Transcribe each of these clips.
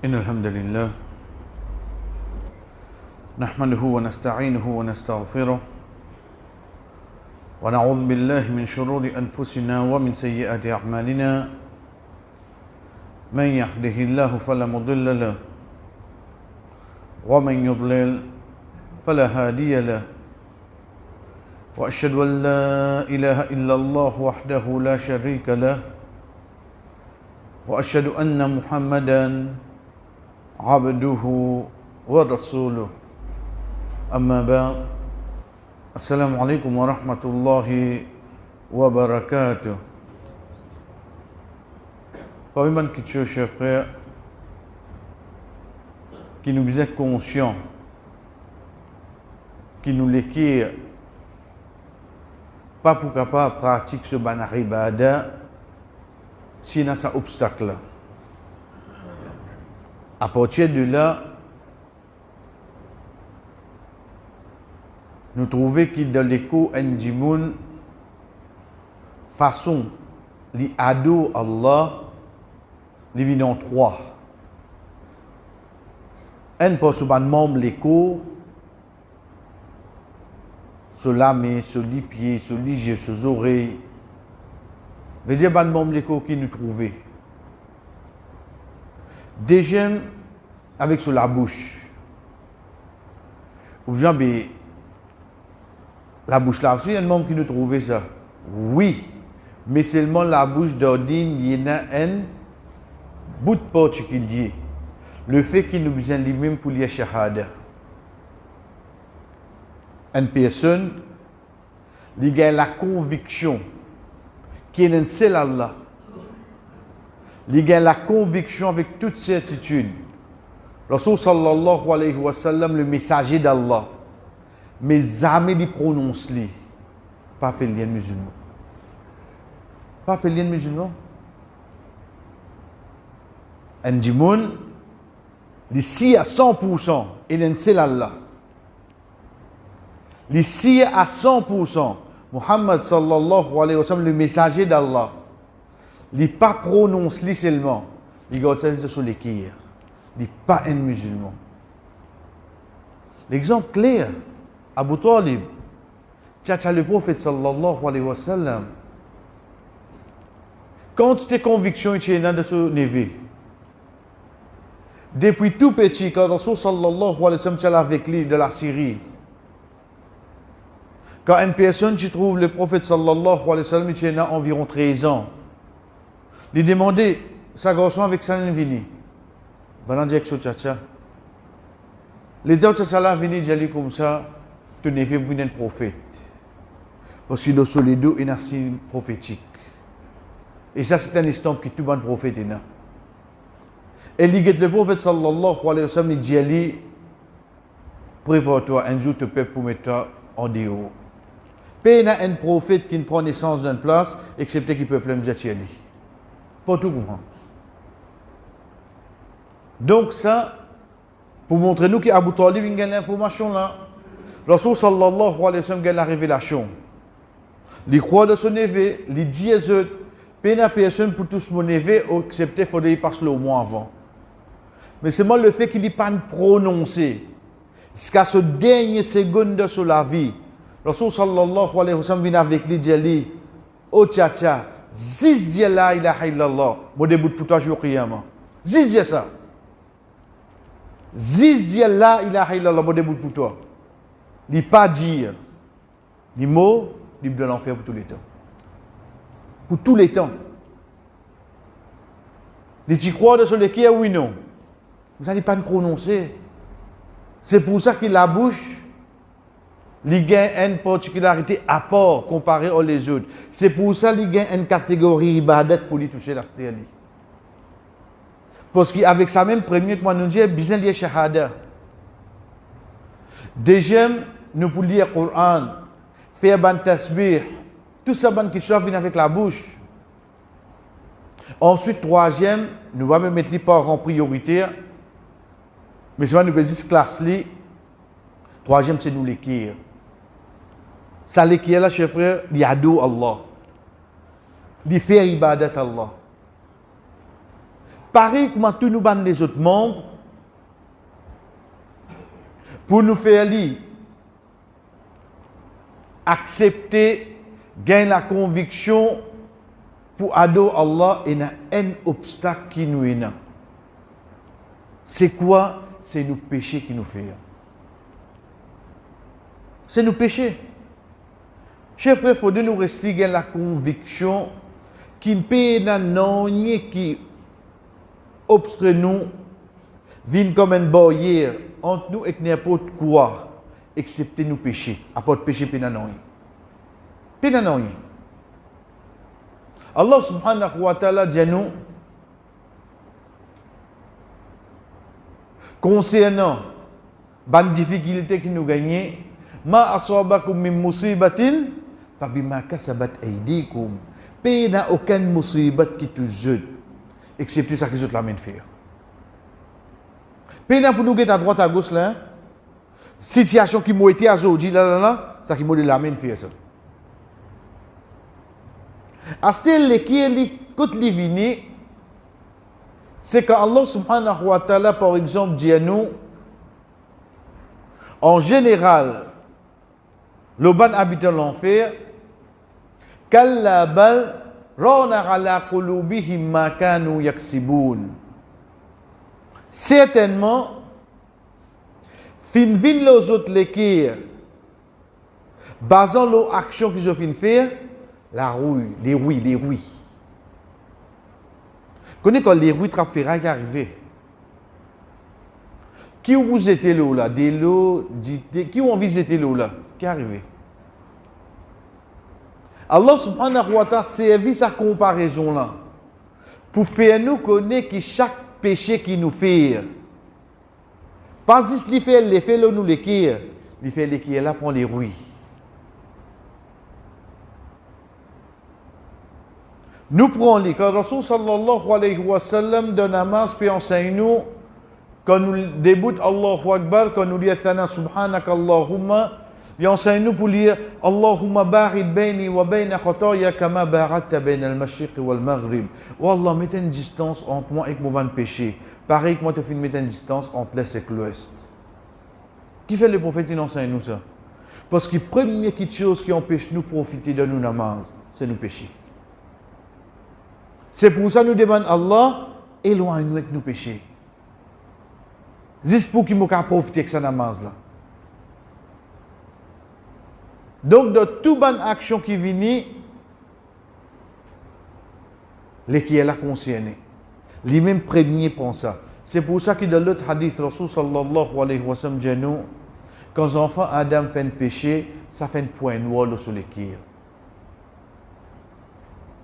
إن الحمد لله نحمده ونستعينه ونستغفره ونعوذ بالله من شرور أنفسنا ومن سيئات أعمالنا من يهده الله فلا مضل له ومن يضلل فلا هادي له وأشهد أن لا إله إلا الله وحده لا شريك له وأشهد أن محمدا عبده ورسوله أما بعد السلام عليكم ورحمة الله وبركاته. Parmi les chers frères qui nous êtes conscients, qui nous l'écrivent, pas pour capable pratiquer ce banal ibada, s'il y a un obstacle. À partir de là, nous trouvons qu'il dans l'écho Ndimoun façon li ado Allah li vient en trois. Un pour ce membre l'écho, sur la main, sur les pieds, sur les yeux, sur les oreilles. Veut dire ban membre l'écho qui nous trouvait. Deuxième, avec sur la bouche. Ou bien, la bouche là aussi, il y a un membre qui nous trouvait ça. Oui, mais seulement la bouche d'ordine, il y a un bout de particulier. Le fait qu'il nous besoin lui-même pour les shahada. Une personne, il a la conviction qu'il y a un seul Allah. Il a la conviction avec toute certitude. Rasul sallallahu alayhi wa sallam, le messager d'Allah, mais jamais il prononce-les. Pas appelé musulman. Pas appelé musulman. Un djimoun, ici à 100%, il est un seul Allah. Ici à 100%, Muhammad sallallahu alayhi wa sallam, le messager d'Allah, il n'est pas prononcé seulement. Il est sur les kiyas. Il n'est pas un musulman. L'exemple clair, Abu Talib, tcha le prophète sallallahu alayhi wa sallam, quand tes convictions étaient dans ce niveau, depuis tout petit, quand Rasul sallallahu alayhi wa sallam était avec lui de la Syrie, quand une personne qui trouve le prophète sallallahu alayhi wa sallam, il a environ 13 ans, il demandait sa garçon avec sa vini. Pendant que je tcha. Les deux tcha vini j'allais comme ça, tu n'es pas un prophète. Parce que dans les deux, il y a un signe prophétique. Et ça, c'est un instant qui tout bon prophète est là. Et le prophète sallallahu alayhi wa sallam, il dit, prépare-toi, un jour te peuple pour mettre en dehors. Il y a un prophète qui ne prend naissance d'une place, excepté qu'il peut plein de dire. Pas tout comprendre. Donc ça, pour montrer nous qu'Abu Talib il a l'information là. Rasul sallallahu alayhi wa sallam a la révélation. Les croix de son neveu, les 10 autres, pas personne pour tous mon neveu, excepté qu'il faudrait y passer le mois avant. Mais c'est moi le fait qu'il n'est pas prononcé. Jusqu'à ce dernier seconde sur la vie, Rasul sallallahu alayhi wa sallam vient avec lui, dit, oh tcha, ziz dit la ilaha illallah, mon début pour toi, je vais ziz dit ça. Ziz dit la ilaha illallah, mon début pour toi. Il pas dire, les mots, il de l'enfer pour tous les temps. Pour tous les temps. Les tu crois de ce qui est oui non. Vous n'allez pas le prononcer. C'est pour ça que la bouche, il a une particularité à part comparée aux les autres. C'est pour ça qu'il a une catégorie ibadat pour lui toucher la stérile. Parce qu'avec sa même première, moi nous dit, besoin de shahada. Deuxième, nous pouvons lire le Coran, faire ban tasbih, tout ça qui soit vient avec la bouche. Ensuite, troisième, nous allons mettre les parents en priorité. Mais souvent, nous faisons classe. Troisième, c'est nous l'écrire. Ça l'écrire là, chers frères, il y a Allah. Il fait ibadat Allah. Pareil comme tous nous ban les autres membres, pour nous faire lire, accepter, gagner la conviction pour adorer Allah et n'a un obstacle qui nous est là. C'est quoi? C'est nos péchés qui nous fait. C'est nos péchés. Chers frères, il faut nous rester dans la conviction qui ne peut pas qui obstrue nous, vient comme une barrière entre nous et n'importe quoi, excepté nos péchés. Apporte péché, pénanoï. Pénanoï. Allah subhanahu wa ta'ala dit à nous, concernant les difficultés que nous gagnons, ma aswabakum min musibatin fa bima kasabat aydikum. Pays n'a aucune musibat qui te jette, excepté ça que les autres l'amènent faire. Pays n'a pour nous à droite à gauche là, situation qui m'a été à aujourd'hui là, ça qui m'a l'amène faire ça. À ce qui est quand les vini, c'est quand Allah subhanahu wa ta'ala par exemple dit à nous, en général, le ban habitant l'enfer, kalla bal rana ala qulubihim ma kanu yaksibun. Certainement, fin vin les autres l'équire, basant leur action qu'ils ont fin faire, la rouille, les rouilles. Connais quand les rouilles trappent ferraille arrivé. Qui vous étiez là, des lots, qui ont visité là, qui est arrivé? Allah subhanahu wa ta'ala servi sa comparaison là pour faire nous connaître que chaque péché qui nous fait, pas juste les fait là nous l'équire, les fait l'équire là pour les rouilles. Nous prenons les quand Rasul sallallahu alayhi wa sallam de namaz puis enseigne nous quand nous débutons Allahu Akbar, quand nous disons Thana subhanaka Allahumma, il enseigne nous pour lire Allahumma barid bayni wa bayna khataya kama baradta bayna al-mashriq wal maghrib. Oh Allah, mets une distance entre moi et mon péché. Pareil que moi tu fais mettre une distance entre l'est et l'ouest. Qui fait le prophète, il enseigne nous ça? Parce que la première chose qui empêche nous de profiter de nos namaz, c'est nos péchés. C'est pour ça que nous demandons à Allah, éloigne-nous avec nos péchés. Juste pour qu'il nous profiter de cette namaz-là. Donc, de toute bonne action qui vient, les qui est là concernés. Les mêmes premiers pensent ça. C'est pour ça que dans l'autre hadith, Rasul sallallahu alayhi wa sallam dit nous, quand l'enfant Adam fait un péché, ça fait un point noir sur les qui.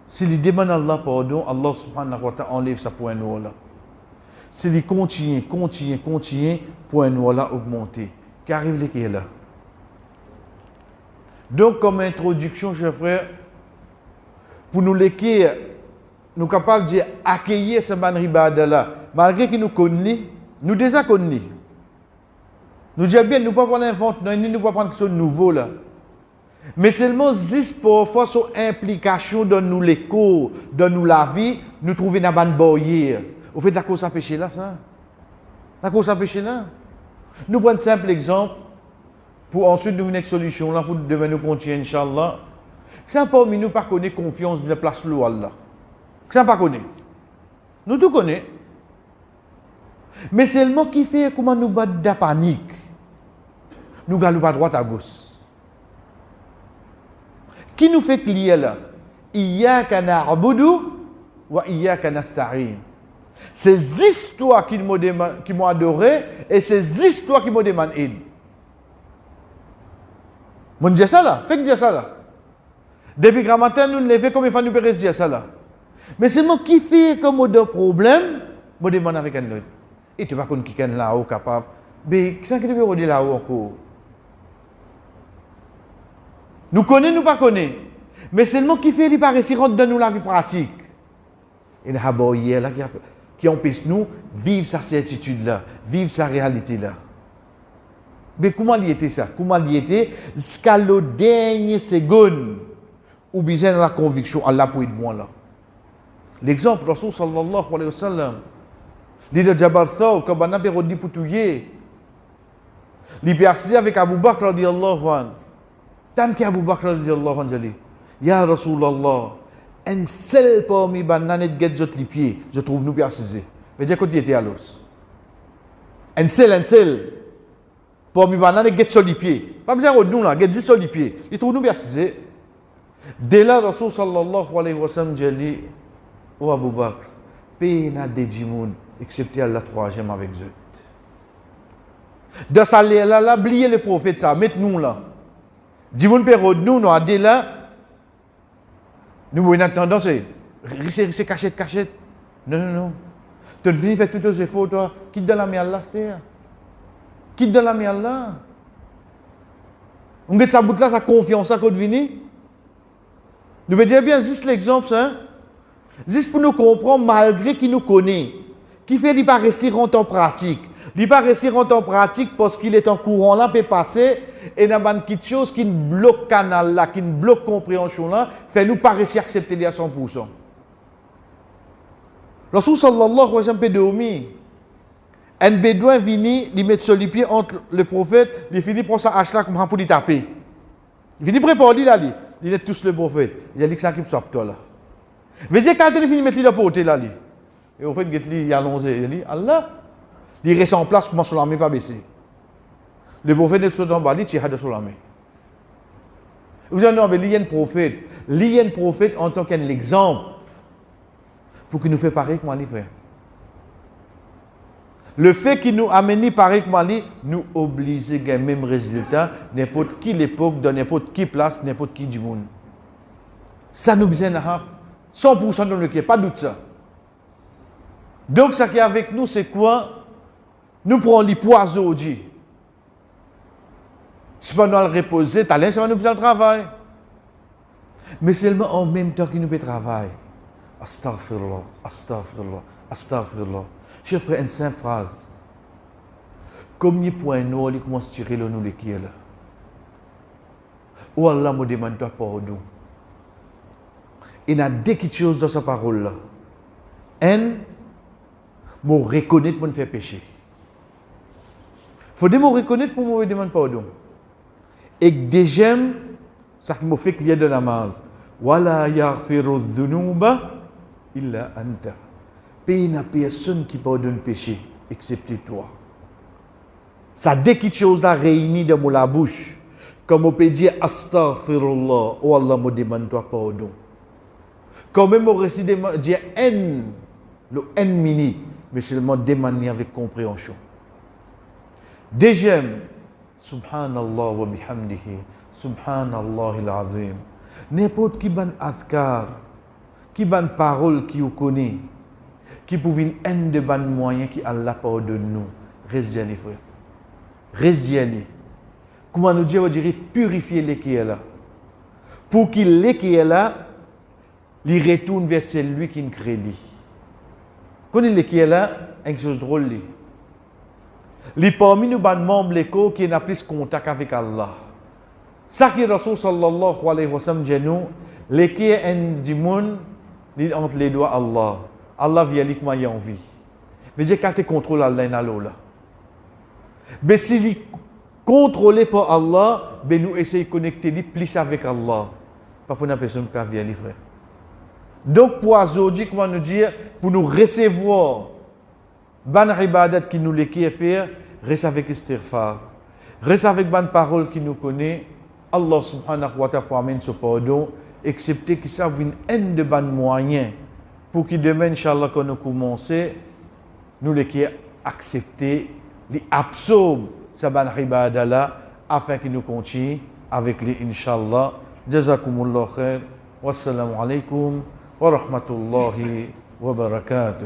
S'il demande à Allah pardon, Allah subhanahu wa ta'ala enlève sa point noir là. S'il continue, point noir là augmenter. Qu'arrive les qui est là? Donc, comme introduction, chers frères, pour nous l'écrire, nous sommes capables d'accueillir ce ban ribada là, malgré que nous connaissons, nous déjà connaissons. Nous disons bien, nous ne pouvons pas l'inventer, nous ne pouvons pas prendre quelque chose de nouveau là. Mais seulement juste parfois son implication dans nous les cours, dans nous la vie, nous trouvons une bonne barrière. Au fait, la cause à pécher là, ça. La cause à pécher là. Nous prenons un simple exemple pour ensuite nous une solution là pour demain nous continuer, Inch'Allah. C'est pas nous pas connaître confiance de la place là Allah. C'est pas connaître. Nous tout connaissons. Mais seulement qui fait comment nous battre de la panique. Nous galons pas droite à gauche. Qui nous fait clier là? Iyyaka na'budu wa iyyaka nasta'in. Ces histoires qui m'ont adoré et ces histoires qui m'ont demandé. Mon Dieu ça là, faites dire ça là. Depuis grand matin, nous ne faisons comme il faut nous dire ça là. Mais c'est moi qui fait comme de problème, je demande avec un autre. Et tu vas connaître qui est là-haut capable. Mais qu'est-ce que tu veux dire là-haut encore? Nous connaissons, nous pas connaissons. Mais c'est moi qui fait, il paraît si rentre dans nous la vie pratique. Et il y a un barrière là qui empêche nous de vivre sa certitude là, vivre sa réalité là. Mais comment il était ça? Comment il était? Jusqu'à la dernière seconde, ou bien la conviction, Allah pour être moi là. L'exemple, Rasul sallallahu alayhi wa sallam, Li de Jabal Thawr, quand on a perdu pour tuer. Li peut assister avec Abu Bakr radiyallahu anhu. Tant que Abu Bakr radiyallahu anhu dit, Ya Rasulallah, un seul parmi bananes de guet les pieds, je trouve nous bien assister. Veut dire qu'il était à l'os. Un seul. Parmi bananes de guet sur les pieds. Pas besoin de nous là, guet sur les pieds. Il trouve nous bien assister. Dès là, Rasul sallallahu alayhi wa sallam dit, Oh Abu Bakr, peine de djimoun, excepté à la troisième avec eux. Dans ça là, oubliez le prophète ça, mettez-nous là. Djimoun pérode nous à dès là, nous voyons une tendance, c'est cachette. Non. Tu as fini de faire tous tes efforts, toi, quitte dans la mer là, c'est-à-dire. Quitte dans la mer là. On met sa bout là, sa confiance à côté de venir. Nous veut dire bien, juste l'exemple, hein? Juste pour nous comprendre, malgré qu'il nous connaît, qui fait qu'il pas rester en pratique. Il pas rester en pratique parce qu'il est en courant là, peut passer, et il y a quelque chose qui nous bloque le canal là, qui nous bloque la compréhension là, fait nous pas réussir à accepter à 100%. Rasul sallallahu alayhi wa sallam peut dormir. Un bédouin vient, il met sur les pieds entre le prophète, il finit prendre sa hache là comme pour lui taper. Il finit préparer là, il est tous le prophète. Il a dit que ça qui soit toi là. Veut dire quand il finit de mettre la portée là, et au fait il a allongé, il dit Allah, il reste en place comment sur la main pas baisser. Le prophète est sur en bas, il tire sur la main. Vous avez non, mais il y a un prophète en tant qu'exemple pour qu'il nous fait pareil comme lui frère. Le fait qu'il nous amène pareil comme lui, nous oblige à gagner le même résultat, n'importe qui l'époque, dans n'importe qui place, n'importe qui du monde. Ça nous besoin d'avoir 100% de le pas de doute ça. Donc, ce qui est avec nous, c'est quoi? Nous prenons les poids aujourd'hui. Si on doit le reposer, talent, c'est nous besoin de travail. Mais seulement en même temps qu'il nous fait travail. Astaghfirullah. Je ferai une simple phrase. Combien de points nous, il commence à tirer le nous qui est là. Oh Allah me demande toi pardon. Il y a deux petites choses dans sa parole là. Un, me reconnaître pour me faire pécher. Il faut me reconnaître pour me demander pardon. Et deuxième, ça qui me fait qu'il y a de la namaz. Wala yaghfiru dhunuba illa anta. Il n'y a personne qui pardonne le péché, excepté toi. Ça deux petites choses là réunies dans la bouche. Comme on peut dire astaghfirullah, oh Allah me demande toi pardon. Quand même on récite dire le N minute, mais seulement demander avec compréhension. Deuxième, subhanallah wa bihamdihi, subhanallah al-azim. N'importe qui ban azkar, qui ban parole qui vous connaît, qui pouvait un de ban moyens qui Allah pardonne nous. Reste les frères. Reste. Comment nous dire, on dirait purifier les qui est là. Pour qu'il les qui est là, il retourne vers celui qui nous crée. Quand il est qui est là, quelque chose de drôle. Les parmi nous, ban membres l'écho qui n'a plus contact avec Allah. Ça qui est Rasul sallallahu alayhi wa sallam dit nous, les qui est un dimoun, il entre les doigts Allah. Allah vient lui comment il a envie. Mais dire quand tu contrôles Allah là. Mais s'il est contrôlé par Allah, ben nous essayons de connecter lui plus avec Allah. Pas pour une personne qui vient les frères. Donc pour aujourd'hui, comment nous dire, pour nous recevoir ban ibadat qui nous les qui faire, reste avec istighfar. Reste avec ban parole qui nous connaît. Allah subhanahu wa ta'ala pour amener ce pardon, excepté qu'il savent une haine de ban moyen pour qu'il demain, Inch'Allah, quand nous commençons, nous les qui accepter, les absorber ce ban ibadat là, afin qu'il nous continue avec les Inch'Allah. Jazakumullah khair. Wassalamu alaikum wa rahmatullahi wa barakatuh.